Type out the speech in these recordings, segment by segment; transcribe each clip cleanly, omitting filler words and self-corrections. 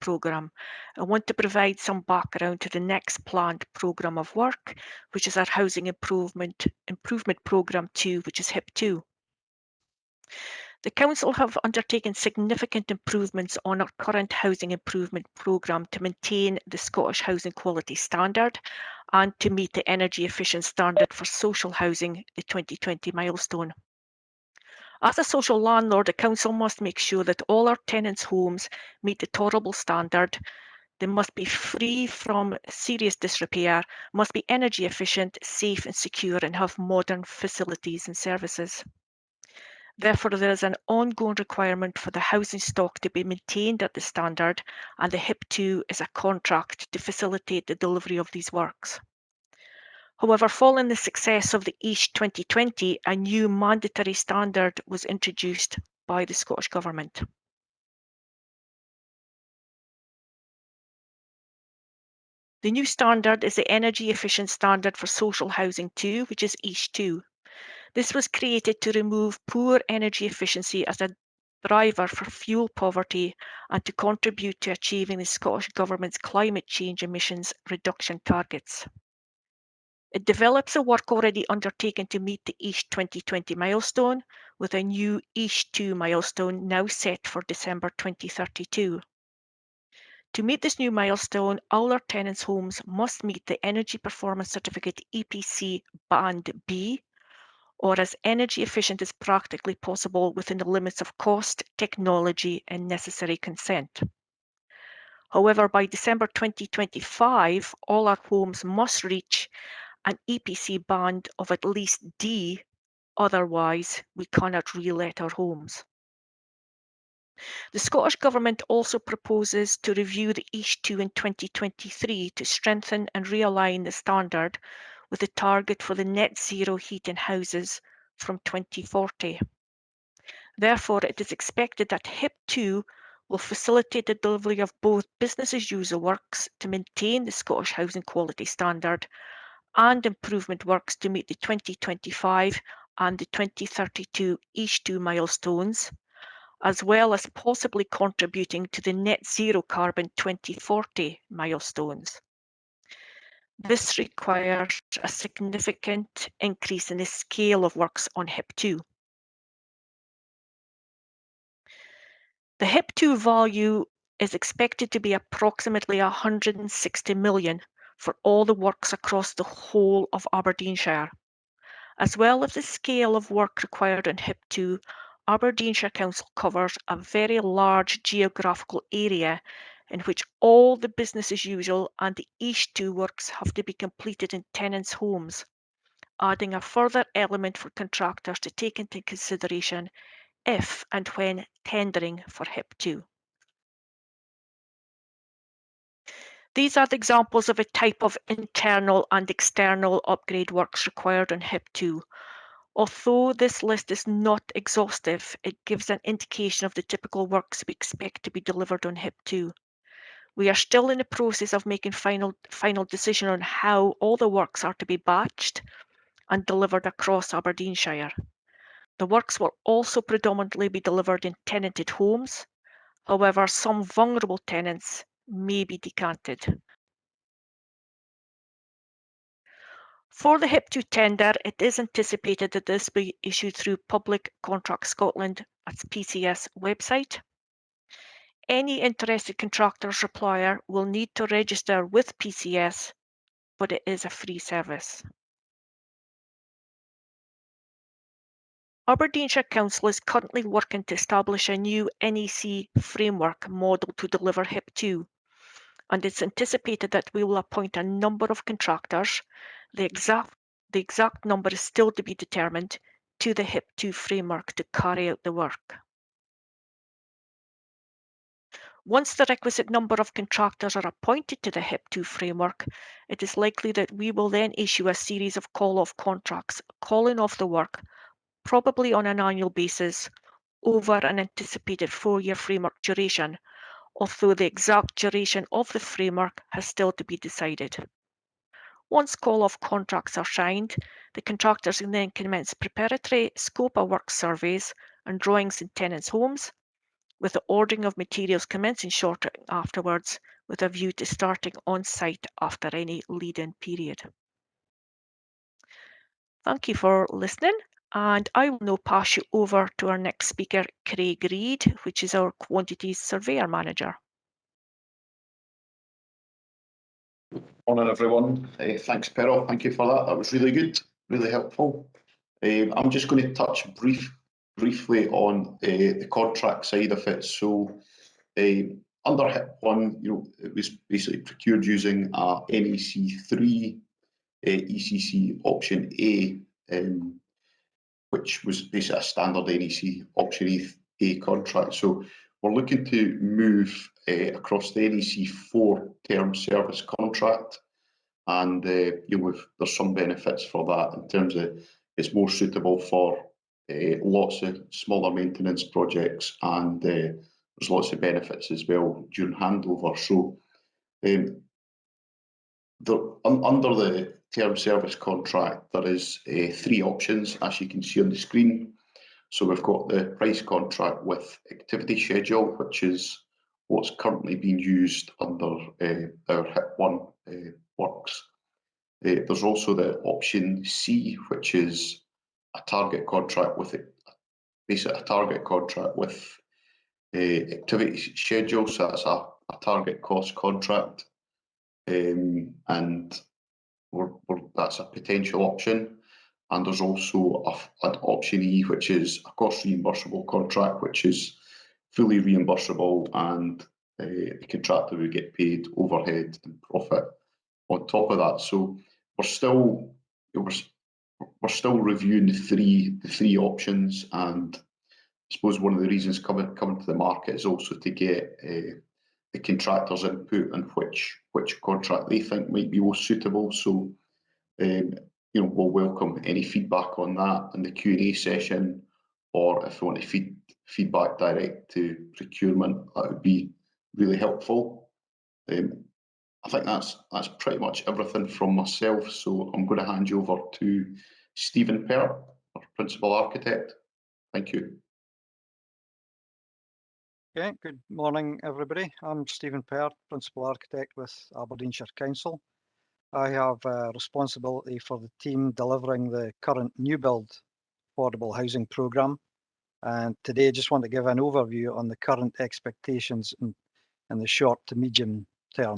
programme. I want to provide some background to the next planned programme of work, which is our Housing Improvement Programme 2, which is HIP2. The Council have undertaken significant improvements on our current housing improvement programme to maintain the Scottish Housing Quality Standard and to meet the energy efficient standard for social housing, the 2020 milestone. As a social landlord, the Council must make sure that all our tenants' homes meet the tolerable standard. They must be free from serious disrepair, must be energy efficient, safe and secure, and have modern facilities and services. Therefore, there is an ongoing requirement for the housing stock to be maintained at the standard, and the HIP2 is a contract to facilitate the delivery of these works. However, following the success of the EASH 2020, a new mandatory standard was introduced by the Scottish Government. The new standard is the Energy Efficient Standard for Social Housing 2, which is EASH 2. This was created to remove poor energy efficiency as a driver for fuel poverty and to contribute to achieving the Scottish Government's climate change emissions reduction targets. It develops the work already undertaken to meet the EASH 2020 milestone, with a new EASH 2 milestone now set for December 2032. To meet this new milestone, all our tenants' homes must meet the Energy Performance Certificate EPC Band B, or as energy efficient as practically possible within the limits of cost, technology, and necessary consent. However, by December 2025, all our homes must reach an EPC band of at least D, otherwise we cannot re-let our homes. The Scottish Government also proposes to review the EASH 2 in 2023 to strengthen and realign the standard with a target for the net zero heat in houses from 2040. Therefore, it is expected that HIP2 will facilitate the delivery of both business as usual works to maintain the Scottish Housing Quality Standard and improvement works to meet the 2025 and the 2032 EASH 2 milestones, as well as possibly contributing to the net zero carbon 2040 milestones. This requires a significant increase in the scale of works on HIP2. The HIP2 value is expected to be approximately 160 million for all the works across the whole of Aberdeenshire. As well as the scale of work required on HIP2, Aberdeenshire Council covers a very large geographical area in which all the business as usual and the EASH 2 works have to be completed in tenants' homes, adding a further element for contractors to take into consideration if and when tendering for HIP2. These are the examples of a type of internal and external upgrade works required on HIP2. Although this list is not exhaustive, it gives an indication of the typical works we expect to be delivered on HIP2. We are still in the process of making final decision on how all the works are to be batched and delivered across Aberdeenshire. The works will also predominantly be delivered in tenanted homes. However, some vulnerable tenants may be decanted. For the HIP2 tender, it is anticipated that this will be issued through Public Contract Scotland, that's PCS website. Any interested contractor or supplier will need to register with PCS, but it is a free service. Aberdeenshire Council is currently working to establish a new NEC framework model to deliver HIP2, and it's anticipated that we will appoint a number of contractors. The exact number is still to be determined to the HIP2 framework to carry out the work. Once the requisite number of contractors are appointed to the HIP2 framework, it is likely that we will then issue a series of call-off contracts calling off the work, probably on an annual basis, over an anticipated 4-year framework duration, although the exact duration of the framework has still to be decided. Once call-off contracts are signed, the contractors can then commence preparatory scope of work surveys and drawings in tenants' homes, with the ordering of materials commencing shortly afterwards, with a view to starting on site after any lead-in period. Thank you for listening, and I will now pass you over to our next speaker, Craig Reid, which is our Quantities Surveyor Manager. Morning everyone. Thanks Peril, thank you for that. That was really good, really helpful. I'm just going to touch briefly on the contract side of it. So under HIP 1, it was basically procured using a NEC3 ECC option A, which was basically a standard NEC option A contract. So we're looking to move across the NEC4 term service contract, and there's some benefits for that in terms of it's more suitable for lots of smaller maintenance projects, and there's lots of benefits as well during handover. So under the term service contract, there is 3 options, as you can see on the screen. So we've got the price contract with activity schedule, which is what's currently being used under our HIP 1 works. There's also the option C, which is a target contract with basically a target contract with activity schedule. So that's a target cost contract, and that's a potential option. And there's also an option E, which is a cost reimbursable contract, which is fully reimbursable, and the contractor will get paid overhead and profit on top of that. So we're still reviewing the three options, and I suppose one of the reasons coming to the market is also to get the contractor's input on which contract they think might be most suitable. So we'll welcome any feedback on that in the Q&A session, or if you want to feedback direct to procurement, that would be really helpful. I think that's pretty much everything from myself, so I'm going to hand you over to Stephen Pert, our Principal Architect. Thank you. Okay, good morning everybody. I'm Stephen Pert, Principal Architect with Aberdeenshire Council. I have responsibility for the team delivering the current new build affordable housing programme, and today I just want to give an overview on the current expectations in the short to medium term.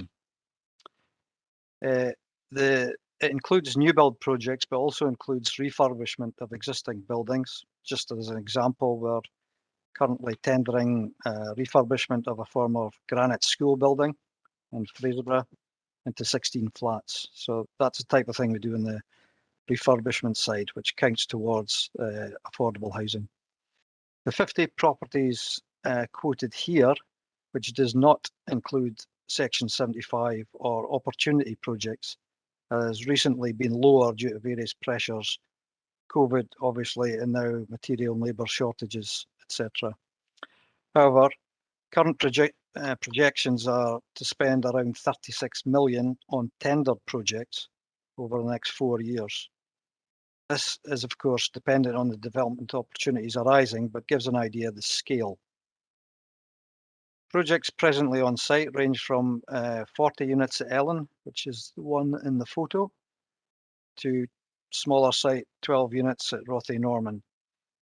It includes new build projects, but also includes refurbishment of existing buildings. Just as an example, we're currently tendering refurbishment of a former granite school building in Fraserburgh into 16 flats. So that's the type of thing we do in the refurbishment side, which counts towards affordable housing. The 50 properties quoted here, which does not include Section 75 or opportunity projects, has recently been lower due to various pressures, COVID obviously, and now material and labour shortages, etc. However, current projections are to spend around 36 million on tendered projects over the next 4 years. This is of course dependent on the development opportunities arising, but gives an idea of the scale. Projects presently on site range from 40 units at Ellen, which is the one in the photo, to smaller site 12 units at Rothay Norman.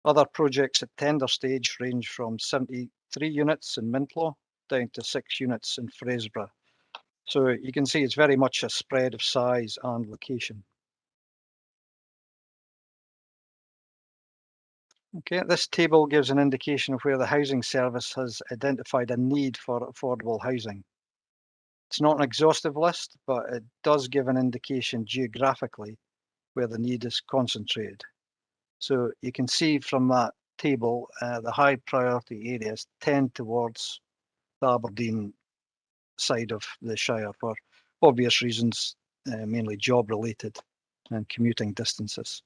Other projects at tender stage range from 73 units in Mintlaw down to 6 units in Fraserburgh. So you can see it's very much a spread of size and location. Okay, this table gives an indication of where the Housing Service has identified a need for affordable housing. It's not an exhaustive list, but it does give an indication geographically where the need is concentrated. So you can see from that table, the high priority areas tend towards the Aberdeen side of the Shire for obvious reasons, mainly job related and commuting distances.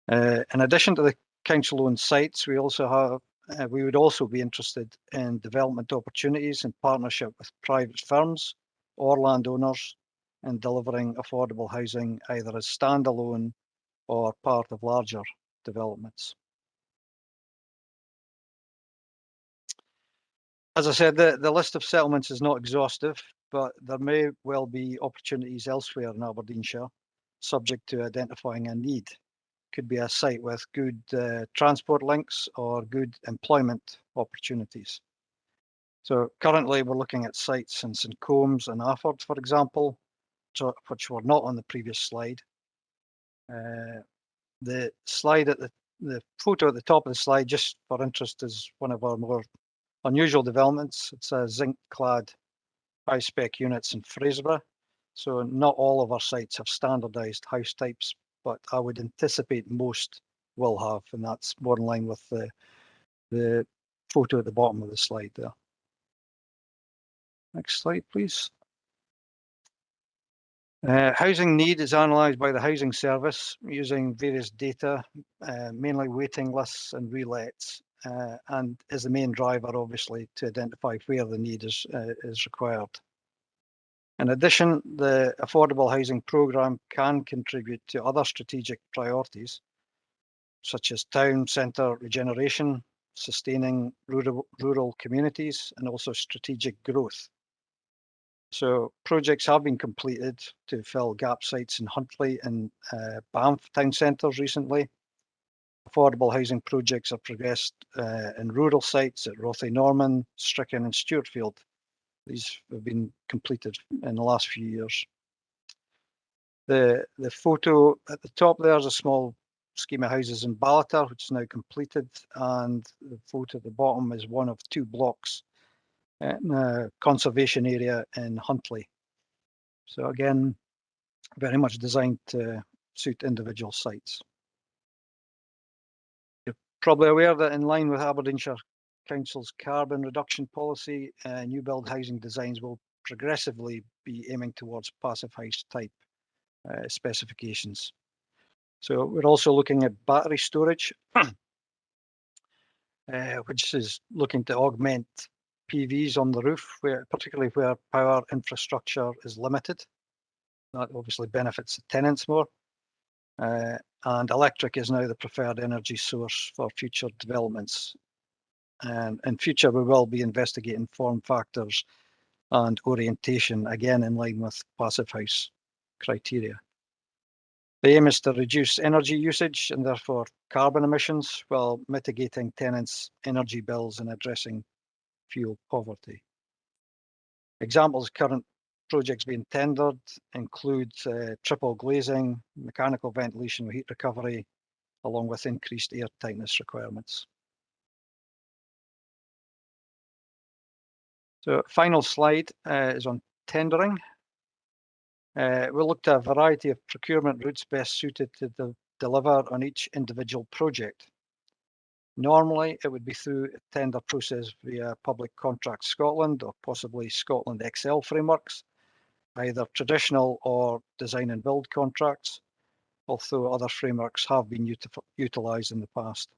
In addition to the council-owned sites, we would also be interested in development opportunities in partnership with private firms or landowners in delivering affordable housing either as standalone or part of larger developments. As I said, the list of settlements is not exhaustive, but there may well be opportunities elsewhere in Aberdeenshire, subject to identifying a need. Could be a site with good transport links or good employment opportunities. So currently we're looking at sites in St Combs and Afford, for example, which were not on the previous slide. The slide at the photo at the top of the slide, just for interest, is one of our more unusual developments. It's a zinc-clad high-spec units in Fraserburgh. So not all of our sites have standardised house types, but I would anticipate most will have, and that's more in line with the photo at the bottom of the slide there. Next slide, please. Housing need is analysed by the Housing Service using various data, mainly waiting lists and relets, and is the main driver, obviously, to identify where the need is required. In addition, the Affordable Housing Programme can contribute to other strategic priorities, such as town centre regeneration, sustaining rural communities, and also strategic growth. So projects have been completed to fill gap sites in Huntly and Banff town centres recently. Affordable housing projects have progressed in rural sites at Rothay Norman, Stricken and Stewartfield. These have been completed in the last few years. The photo at the top there is a small scheme of houses in Ballater, which is now completed, and the photo at the bottom is one of two blocks in a conservation area in Huntly. So again, very much designed to suit individual sites. You're probably aware that in line with Aberdeenshire Council's carbon reduction policy, new build housing designs will progressively be aiming towards passive house type specifications. So we're also looking at battery storage, which is looking to augment PVs on the roof, particularly where power infrastructure is limited. That obviously benefits the tenants more. And electric is now the preferred energy source for future developments. And in future, we will be investigating form factors and orientation, again in line with passive house criteria. The aim is to reduce energy usage and therefore carbon emissions while mitigating tenants' energy bills and addressing fuel poverty. Examples of current projects being tendered include triple glazing, mechanical ventilation with heat recovery, along with increased air tightness requirements. So final slide is on tendering. We looked at a variety of procurement routes best suited to deliver on each individual project. Normally, it would be through a tender process via Public Contracts Scotland or possibly Scotland XL frameworks, either traditional or design and build contracts, although other frameworks have been utilised in the past.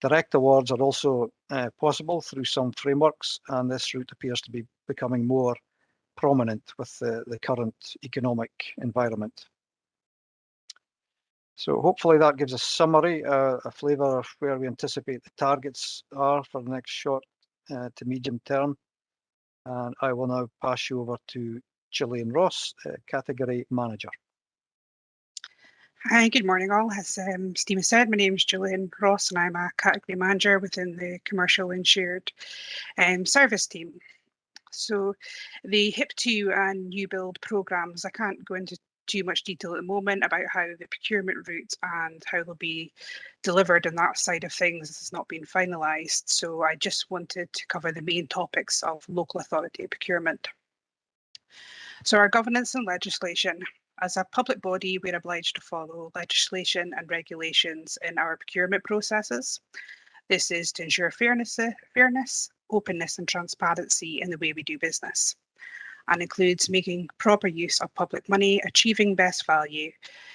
Direct awards are also possible through some frameworks, and this route appears to be becoming more prominent with the current economic environment. So hopefully that gives a summary, a flavour of where we anticipate the targets are for the next short to medium term. And I will now pass you over to Gillian Ross, Category Manager. Hi, good morning all. As Steve said, my name is Gillian Ross and I'm a Category Manager within the Commercial and Shared Service team. So the HIP2 and new build programmes, I can't go into too much detail at the moment about how the procurement route and how they'll be delivered on that side of things has not been finalised. So I just wanted to cover the main topics of local authority procurement. So our governance and legislation. As a public body, we're obliged to follow legislation and regulations in our procurement processes. This is to ensure fairness, openness and transparency in the way we do business, and includes making proper use of public money, achieving best value,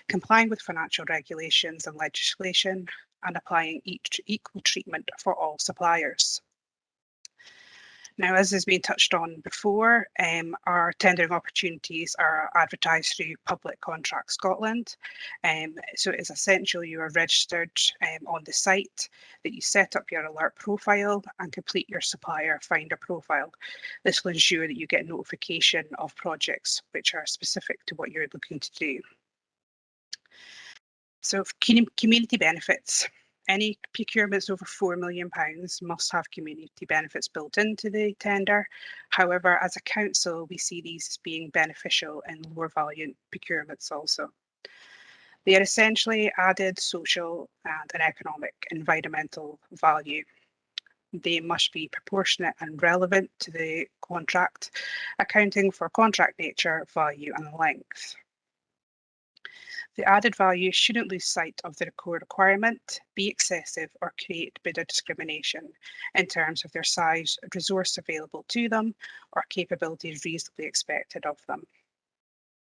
complying with financial regulations and legislation, and applying equal treatment for all suppliers. Now, as has been touched on before, our tendering opportunities are advertised through Public Contract Scotland. So it's essential you are registered on the site, that you set up your alert profile and complete your supplier finder profile. This will ensure that you get notification of projects which are specific to what you're looking to do. So community benefits. Any procurements over £4 million must have community benefits built into the tender. However, as a council, we see these as being beneficial in lower value procurements also. They are essentially added social and an economic environmental value. They must be proportionate and relevant to the contract, accounting for contract nature, value and length. The added value shouldn't lose sight of the core requirement, be excessive or create bidder discrimination in terms of their size, resource available to them or capabilities reasonably expected of them.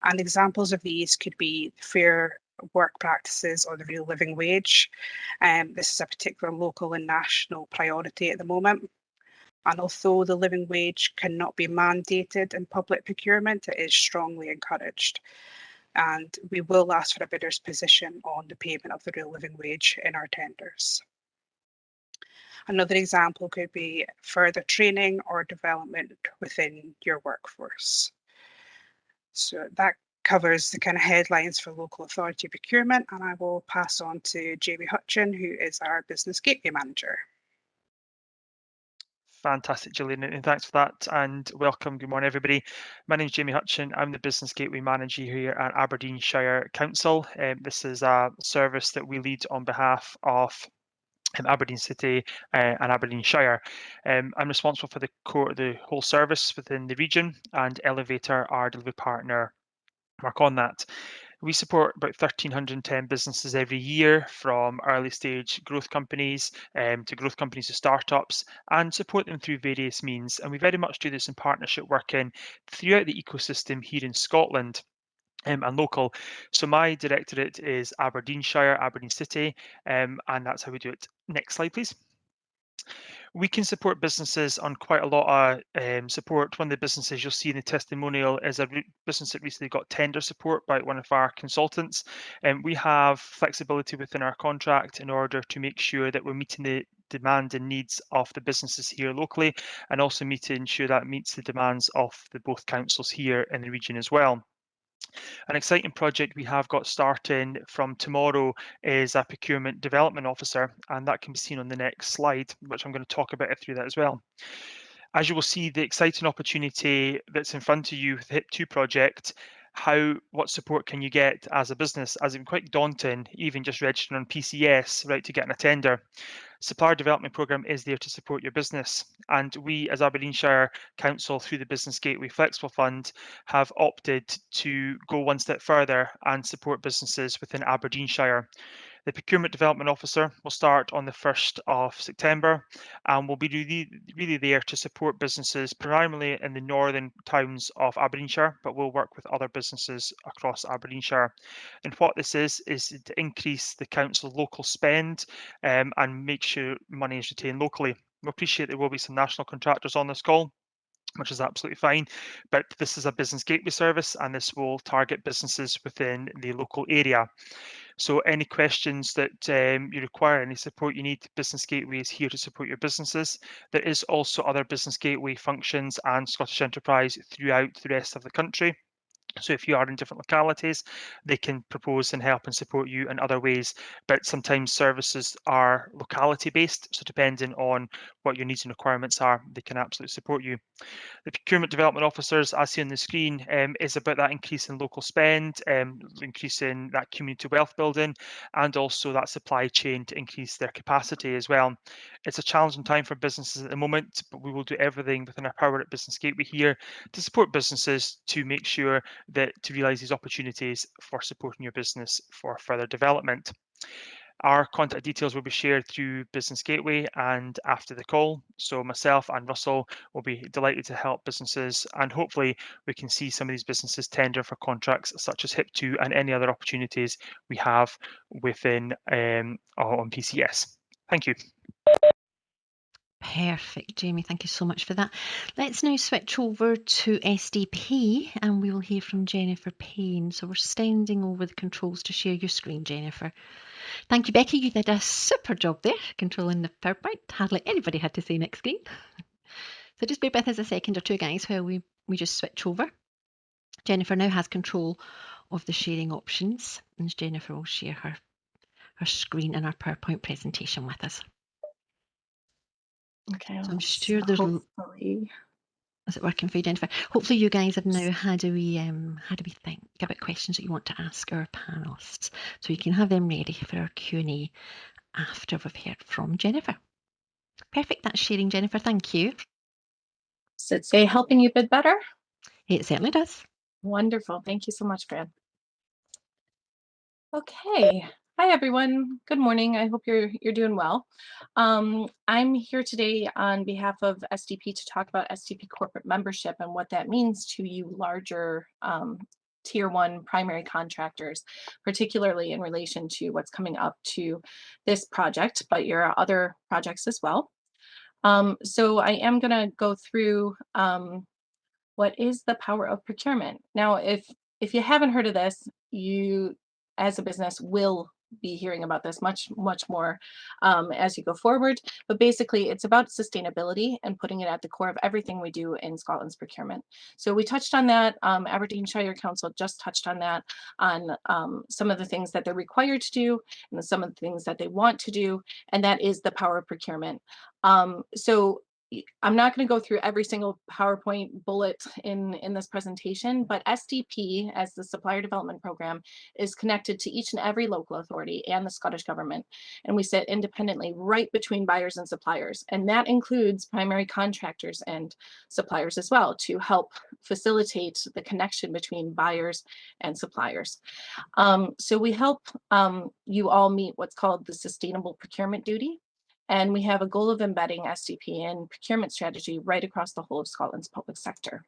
And examples of these could be fair work practices or the real living wage. This is a particular local and national priority at the moment. And although the living wage cannot be mandated in public procurement, it is strongly encouraged. And we will ask for a bidder's position on the payment of the real living wage in our tenders. Another example could be further training or development within your workforce. So that covers the kind of headlines for local authority procurement, and I will pass on to Jamie Hutchin, who is our Business Gateway Manager. Fantastic, Gillian, and thanks for that, and welcome. Good morning, everybody. My name is Jamie Hutchin. I'm the Business Gateway Manager here at Aberdeenshire Council. This is a service that we lead on behalf of Aberdeen City and Aberdeenshire. I'm responsible for the whole service within the region, and Elevator, our delivery partner, work on that. We support about 1,310 businesses every year, from early stage growth companies to growth companies to startups, and support them through various means. And we very much do this in partnership, working throughout the ecosystem here in Scotland. And local. So my directorate is Aberdeenshire, Aberdeen City, and that's how we do it. Next slide, please. We can support businesses on quite a lot of support. One of the businesses you'll see in the testimonial is a business that recently got tender support by one of our consultants. And we have flexibility within our contract in order to make sure that we're meeting the demand and needs of the businesses here locally, and also making sure that meets the demands of the both councils here in the region as well. An exciting project we have got starting from tomorrow is a procurement development officer, and that can be seen on the next slide, which I'm going to talk about through that as well. As you will see, the exciting opportunity that's in front of you with the HIP2 project, what support can you get as a business, as it's quite daunting, even just registering on PCS, right, to get in a tender. Supplier Development Programme is there to support your business, and we as Aberdeenshire Council, through the Business Gateway Flexible Fund, have opted to go one step further and support businesses within Aberdeenshire. The Procurement Development Officer will start on the 1st of September and will be really there to support businesses primarily in the northern towns of Aberdeenshire, but we'll work with other businesses across Aberdeenshire. And what this is to increase the council's local spend and make sure money is retained locally. We appreciate there will be some national contractors on this call, which is absolutely fine, but this is a business gateway service and this will target businesses within the local area. So any questions that you require, any support you need, Business Gateway is here to support your businesses. There is also other Business Gateway functions and Scottish Enterprise throughout the rest of the country. So if you are in different localities, they can propose and help and support you in other ways. But sometimes services are locality based. So depending on what your needs and requirements are, they can absolutely support you. The Procurement Development Officers, as seen on the screen, is about that increase in local spend, increasing that community wealth building, and also that supply chain to increase their capacity as well. It's a challenging time for businesses at the moment, but we will do everything within our power at Business Gateway here to support businesses to make sure that to realise these opportunities for supporting your business for further development. Our contact details will be shared through Business Gateway and after the call. So myself and Russell will be delighted to help businesses, and hopefully we can see some of these businesses tender for contracts such as HIP2 and any other opportunities we have within on PCS. Thank you. Perfect, Jamie. Thank you so much for that. Let's now switch over to SDP and we will hear from Jennifer Payne. So we're standing over the controls to share your screen, Jennifer. Thank you, Becky. You did a super job there, controlling the PowerPoint. Hardly anybody had to say next screen. So just bear with us a second or two, guys, while we just switch over. Jennifer now has control of the sharing options, and Jennifer will share her screen and our PowerPoint presentation with us. Okay, So I'm sure there's. hopefully. Is it working for you, Jennifer? Hopefully you guys have now had a wee think about questions that you want to ask our panelists, so you can have them ready for our Q&A after we've heard from Jennifer. Perfect, that's sharing, Jennifer. Thank you. Does it say helping you bid better? It certainly does. Wonderful. Thank you so much, Fran. Okay. Hi, everyone. Good morning. I hope you're doing well. I'm here today on behalf of SDP to talk about SDP corporate membership and what that means to you larger tier 1 primary contractors, particularly in relation to what's coming up to this project, but your other projects as well. So I am going to go through what is the power of procurement. Now, if you haven't heard of this, you as a business will be hearing about this much more as you go forward. But basically, it's about sustainability and putting it at the core of everything we do in Scotland's procurement. So we touched on that. Aberdeenshire Council just touched on that, on some of the things that they're required to do and some of the things that they want to do, and that is the power of procurement. So I'm not going to go through every single PowerPoint bullet in this presentation, but SDP, as the Supplier Development Program, is connected to each and every local authority and the Scottish Government. And we sit independently right between buyers and suppliers. And that includes primary contractors and suppliers as well, to help facilitate the connection between buyers and suppliers. So we help you all meet what's called the Sustainable Procurement Duty. And we have a goal of embedding SDP in procurement strategy right across the whole of Scotland's public sector.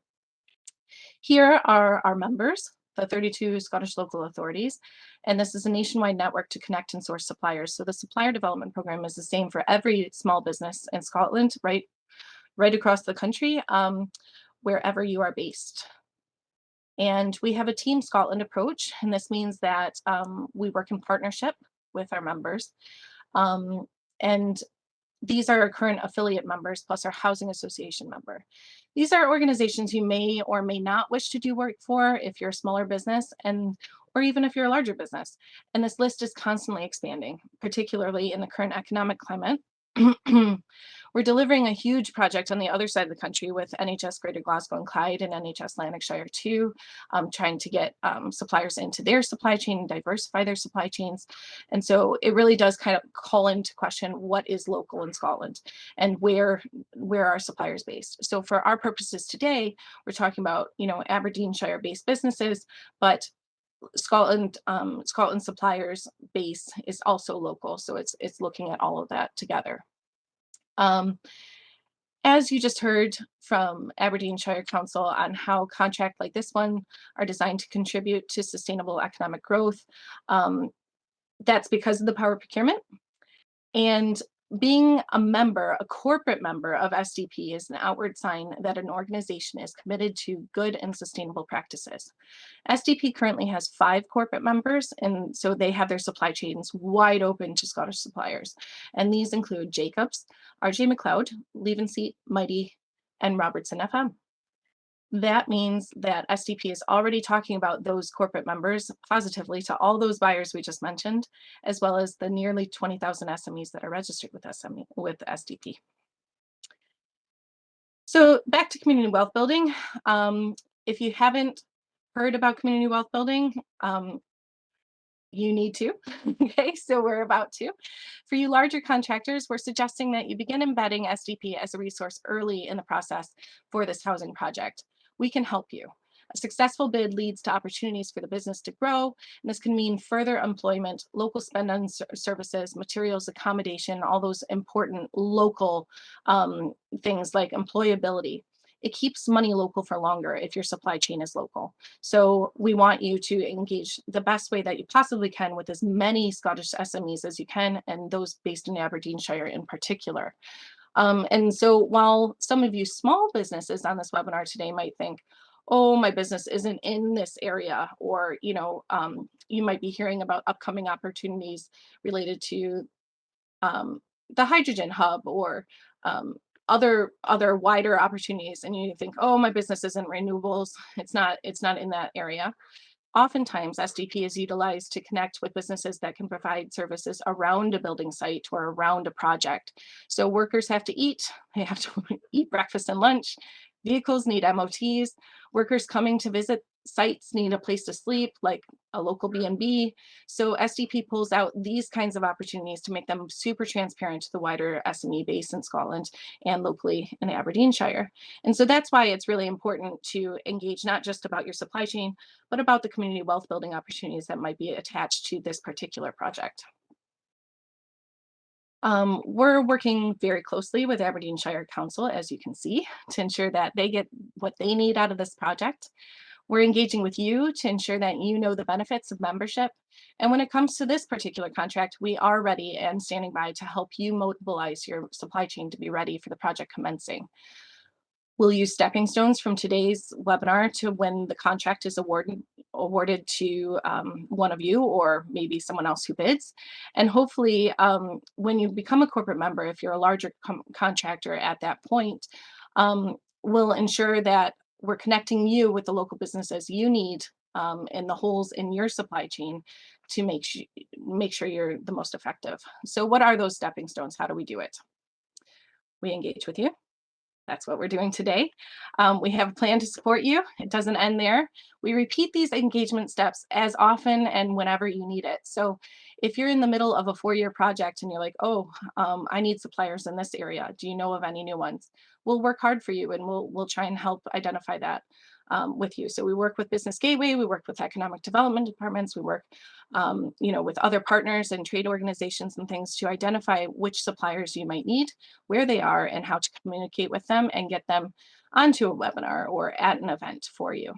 Here are our members, the 32 Scottish local authorities, and this is a nationwide network to connect and source suppliers. So the Supplier Development Program is the same for every small business in Scotland, right across the country, wherever you are based. And we have a Team Scotland approach, and this means that we work in partnership with our members. And these are our current affiliate members plus our housing association member. These are organizations you may or may not wish to do work for if you're a smaller business, or even if you're a larger business. And this list is constantly expanding, particularly in the current economic climate. We're delivering a huge project on the other side of the country with NHS Greater Glasgow and Clyde and NHS Lanarkshire too, trying to get suppliers into their supply chain and diversify their supply chains. And so it really does kind of call into question what is local in Scotland and where are suppliers based. So for our purposes today, we're talking about, Aberdeenshire based businesses, but Scotland suppliers base is also local. So it's looking at all of that together. As you just heard from Aberdeenshire Council on how contracts like this one are designed to contribute to sustainable economic growth, that's because of the power of procurement. And being a corporate member of SDP is an outward sign that an organization is committed to good and sustainable practices. SDP currently has 5 corporate members, and so they have their supply chains wide open to Scottish suppliers. And these include Jacobs, RJ McLeod, Levenseat, Mighty, and Robertson FM. That means that SDP is already talking about those corporate members positively to all those buyers we just mentioned, as well as the nearly 20,000 SMEs that are registered with SDP. So back to community wealth building. If you haven't heard about community wealth building, you need to. Okay, so we're about to. For you larger contractors, we're suggesting that you begin embedding SDP as a resource early in the process for this housing project. We can help you. A successful bid leads to opportunities for the business to grow, and this can mean further employment, local spend on services, materials, accommodation, all those important local things like employability. It keeps money local for longer if your supply chain is local. So we want you to engage the best way that you possibly can with as many Scottish SMEs as you can, and those based in Aberdeenshire in particular. And so while some of you small businesses on this webinar today might think, oh, my business isn't in this area, or you might be hearing about upcoming opportunities related to the hydrogen hub, or other wider opportunities, and you think, oh, my business isn't renewables, it's not in that area. Oftentimes, SDP is utilized to connect with businesses that can provide services around a building site or around a project. So workers have to eat, they have to eat breakfast and lunch, vehicles need MOTs, workers coming to visit sites need a place to sleep, like a local B&B. So SDP pulls out these kinds of opportunities to make them super transparent to the wider SME base in Scotland and locally in Aberdeenshire. And so that's why it's really important to engage not just about your supply chain, but about the community wealth building opportunities that might be attached to this particular project. We're working very closely with Aberdeenshire Council, as you can see, to ensure that they get what they need out of this project. We're engaging with you to ensure that you know the benefits of membership. And when it comes to this particular contract, we are ready and standing by to help you mobilize your supply chain to be ready for the project commencing. We'll use stepping stones from today's webinar to when the contract is awarded to one of you, or maybe someone else who bids. And hopefully when you become a corporate member, if you're a larger contractor at that point, we'll ensure that we're connecting you with the local businesses you need and the holes in your supply chain to make sure you're the most effective. So what are those stepping stones? How do we do it? We engage with you. That's what we're doing today. We have a plan to support you. It doesn't end there. We repeat these engagement steps as often and whenever you need it. So if you're in the middle of a 4-year project and you're like, oh, I need suppliers in this area, do you know of any new ones? We'll work hard for you, and we'll try and help identify that with you. So we work with Business Gateway, we work with economic development departments, we work with other partners and trade organizations and things to identify which suppliers you might need, where they are, and how to communicate with them and get them onto a webinar or at an event for you.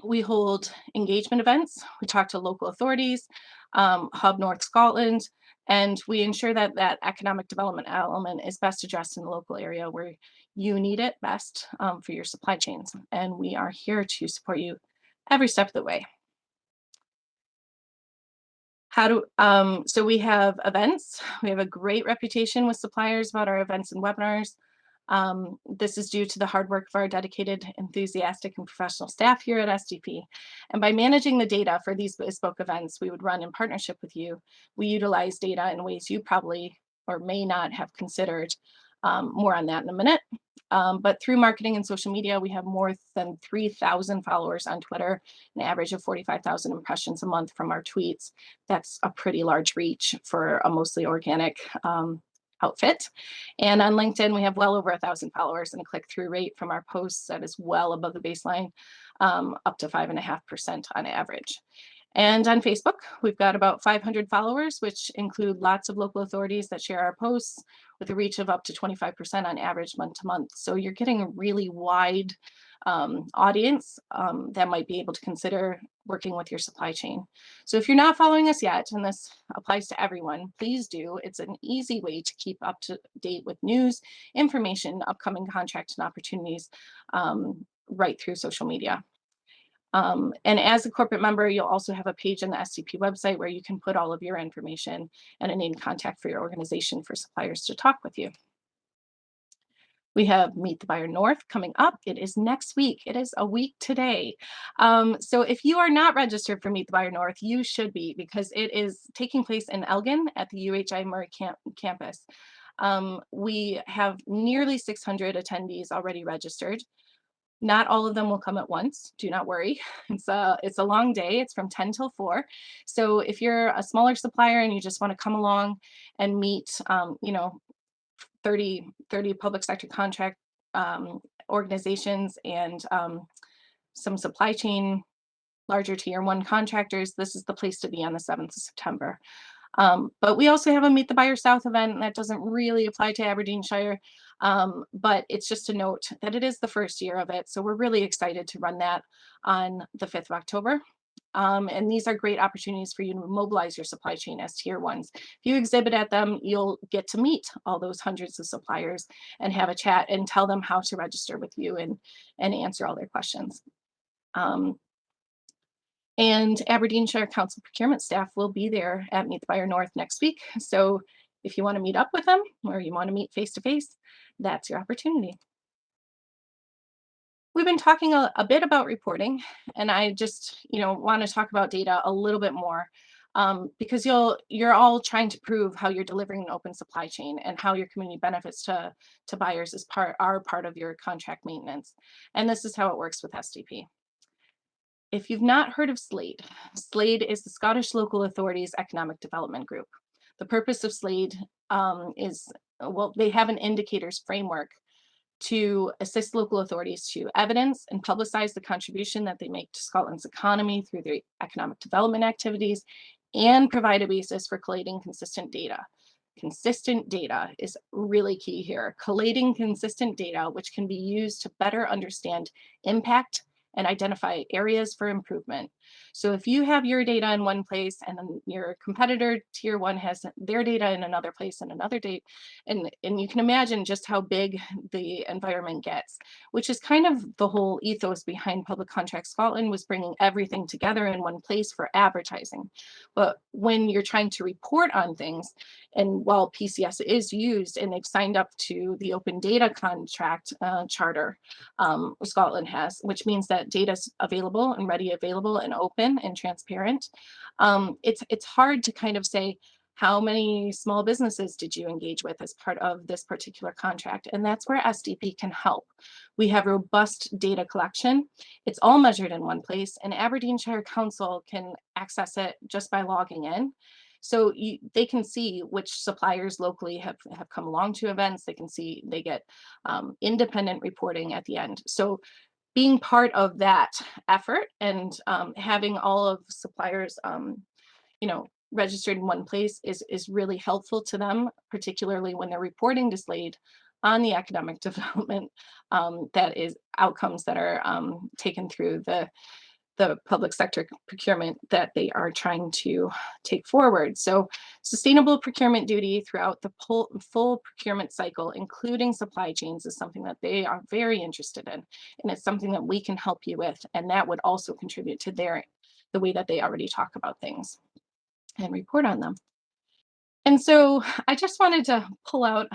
We hold engagement events. We talk to local authorities, Hub North Scotland, and we ensure that that economic development element is best addressed in the local area where you need it best for your supply chains. And we are here to support you every step of the way. So we have events. We have a great reputation with suppliers about our events and webinars. This is due to the hard work of our dedicated, enthusiastic, and professional staff here at SDP. And by managing the data for these bespoke events we would run in partnership with you, we utilize data in ways you probably or may not have considered. More on that in a minute. But through marketing and social media, we have more than 3,000 followers on Twitter, an average of 45,000 impressions a month from our tweets. That's a pretty large reach for a mostly organic outfit. And on LinkedIn, we have well over 1,000 followers and a click-through rate from our posts that is well above the baseline, up to 5.5% on average. And on Facebook, we've got about 500 followers, which include lots of local authorities that share our posts with a reach of up to 25% on average month to month. So you're getting a really wide audience that might be able to consider working with your supply chain. So if you're not following us yet, and this applies to everyone, please do. It's an easy way to keep up to date with news, information, upcoming contracts and opportunities right through social media. And as a corporate member, you'll also have a page on the SDP website where you can put all of your information and a named contact for your organization for suppliers to talk with you. We have Meet the Buyer North coming up. It is next week. It is a week today. So if you are not registered for Meet the Buyer North, you should be, because it is taking place in Elgin at the UHI Murray campus. We have nearly 600 attendees already registered. Not all of them will come at once. Do not worry. It's a long day. It's from 10 till 4. So if you're a smaller supplier and you just want to come along and meet, 30 public sector contract organizations and some supply chain larger tier 1 contractors, this is the place to be on the 7th of September. But we also have a Meet the Buyer South event that doesn't really apply to Aberdeenshire, but it's just a note that it is the first year of it. So we're really excited to run that on the 5th of October. And these are great opportunities for you to mobilize your supply chain as tier ones. If you exhibit at them, you'll get to meet all those hundreds of suppliers and have a chat and tell them how to register with you and answer all their questions. And Aberdeenshire Council procurement staff will be there at Meet the Buyer North next week. So if you want to meet up with them or you want to meet face to face, that's your opportunity. We've been talking a bit about reporting, and I just want to talk about data a little bit more, because you're all trying to prove how you're delivering an open supply chain and how your community benefits to buyers are part of your contract maintenance. And this is how it works with SDP. If you've not heard of SLADE, SLADE is the Scottish Local Authorities Economic Development Group. The purpose of SLADE is, well, they have an indicators framework to assist local authorities to evidence and publicize the contribution that they make to Scotland's economy through their economic development activities and provide a basis for collating consistent data. Consistent data is really key here. Collating consistent data, which can be used to better understand impact and identify areas for improvement. So if you have your data in one place and then your competitor tier one has their data in another place and another date, and you can imagine just how big the environment gets, which is kind of the whole ethos behind Public Contract Scotland, was bringing everything together in one place for advertising. But when you're trying to report on things, and while PCS is used and they've signed up to the open data contract charter Scotland has, which means that data is available and ready, available and open and transparent. It's hard to kind of say, how many small businesses did you engage with as part of this particular contract? And that's where SDP can help. We have robust data collection. It's all measured in one place, and Aberdeenshire Council can access it just by logging in. So they can see which suppliers locally have come along to events. They can see, they get independent reporting at the end. So being part of that effort and having all of suppliers, registered in one place is really helpful to them, particularly when they're reporting to SLADE on the economic development that is outcomes that are taken through the public sector procurement that they are trying to take forward. So sustainable procurement duty throughout the full procurement cycle, including supply chains, is something that they are very interested in. And it's something that we can help you with. And that would also contribute to the way that they already talk about things and report on them. And so I just wanted to pull out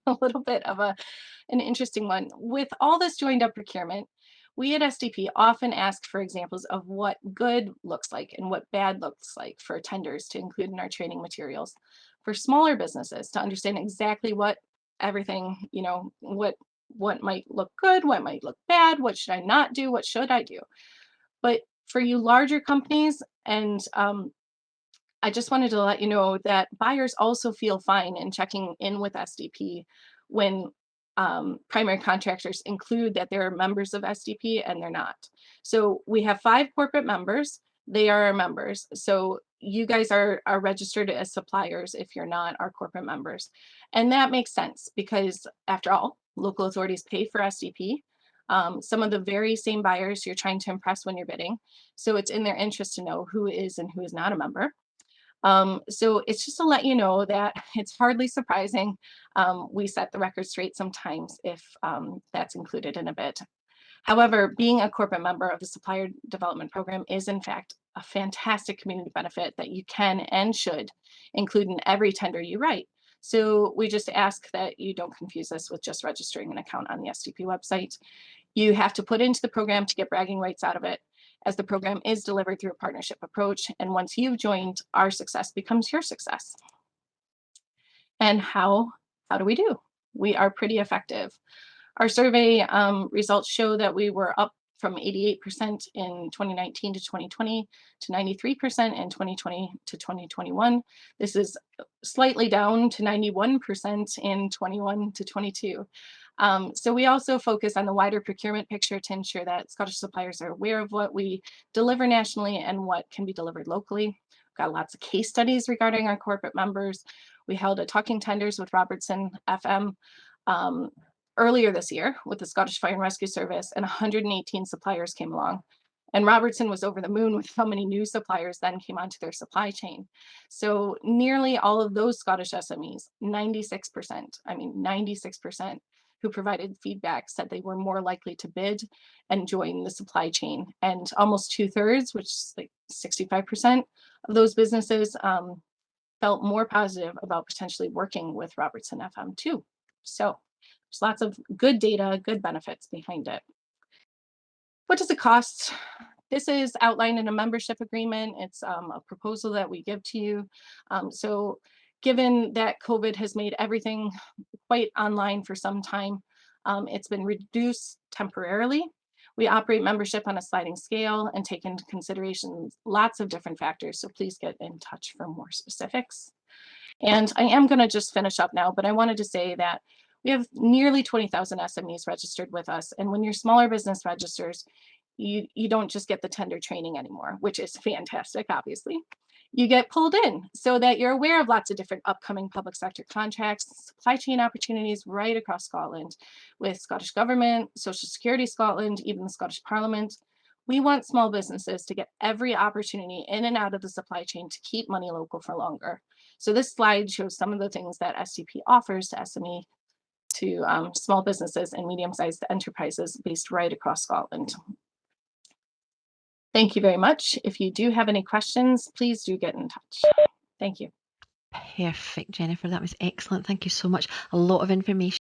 a little bit of an interesting one. With all this joined up procurement, we at SDP often ask for examples of what good looks like and what bad looks like for tenders to include in our training materials for smaller businesses to understand exactly what everything, what might look good, what might look bad, what should I not do, what should I do. But for you larger companies, and I just wanted to let you know that buyers also feel fine in checking in with SDP when primary contractors include that they're members of SDP and they're not. So we have 5 corporate members. They are our members. So you guys are registered as suppliers if you're not our corporate members. And that makes sense because, after all, local authorities pay for SDP. Some of the very same buyers you're trying to impress when you're bidding. So it's in their interest to know who is and who is not a member. So it's just to let you know that it's hardly surprising. We set the record straight sometimes if that's included in a bid. However, being a corporate member of the Supplier Development Program is in fact a fantastic community benefit that you can and should include in every tender you write. So we just ask that you don't confuse this with just registering an account on the SDP website. You have to put into the program to get bragging rights out of it, as the program is delivered through a partnership approach. And once you've joined, our success becomes your success. And how do we do? We are pretty effective. Our survey results show that we were up from 88% in 2019 to 2020 to 93% in 2020 to 2021. This is slightly down to 91% in 21 to 22. So we also focus on the wider procurement picture to ensure that Scottish suppliers are aware of what we deliver nationally and what can be delivered locally. We've got lots of case studies regarding our corporate members. We held a Talking Tenders with Robertson FM earlier this year with the Scottish Fire and Rescue Service, and 118 suppliers came along. And Robertson was over the moon with how many new suppliers then came onto their supply chain. So nearly all of those Scottish SMEs, 96%, I mean 96%, who provided feedback said they were more likely to bid and join the supply chain. And almost 2/3, which is like 65% of those businesses, felt more positive about potentially working with Robertson FM too. So there's lots of good data, good benefits behind it. What does it cost? This is outlined in a membership agreement. It's a proposal that we give to you. So given that COVID has made everything quite online for some time, it's been reduced temporarily. We operate membership on a sliding scale and take into consideration lots of different factors. So please get in touch for more specifics. And I am going to just finish up now, but I wanted to say that we have nearly 20,000 SMEs registered with us. And when your smaller business registers, you don't just get the tender training anymore, which is fantastic, obviously. You get pulled in so that you're aware of lots of different upcoming public sector contracts, supply chain opportunities right across Scotland with Scottish Government, Social Security Scotland, even the Scottish Parliament. We want small businesses to get every opportunity in and out of the supply chain to keep money local for longer. So this slide shows some of the things that SDP offers to SME, to small businesses and medium-sized enterprises based right across Scotland. Thank you very much. If you do have any questions, please do get in touch. Thank you. Perfect, Jennifer. That was excellent. Thank you so much. A lot of information.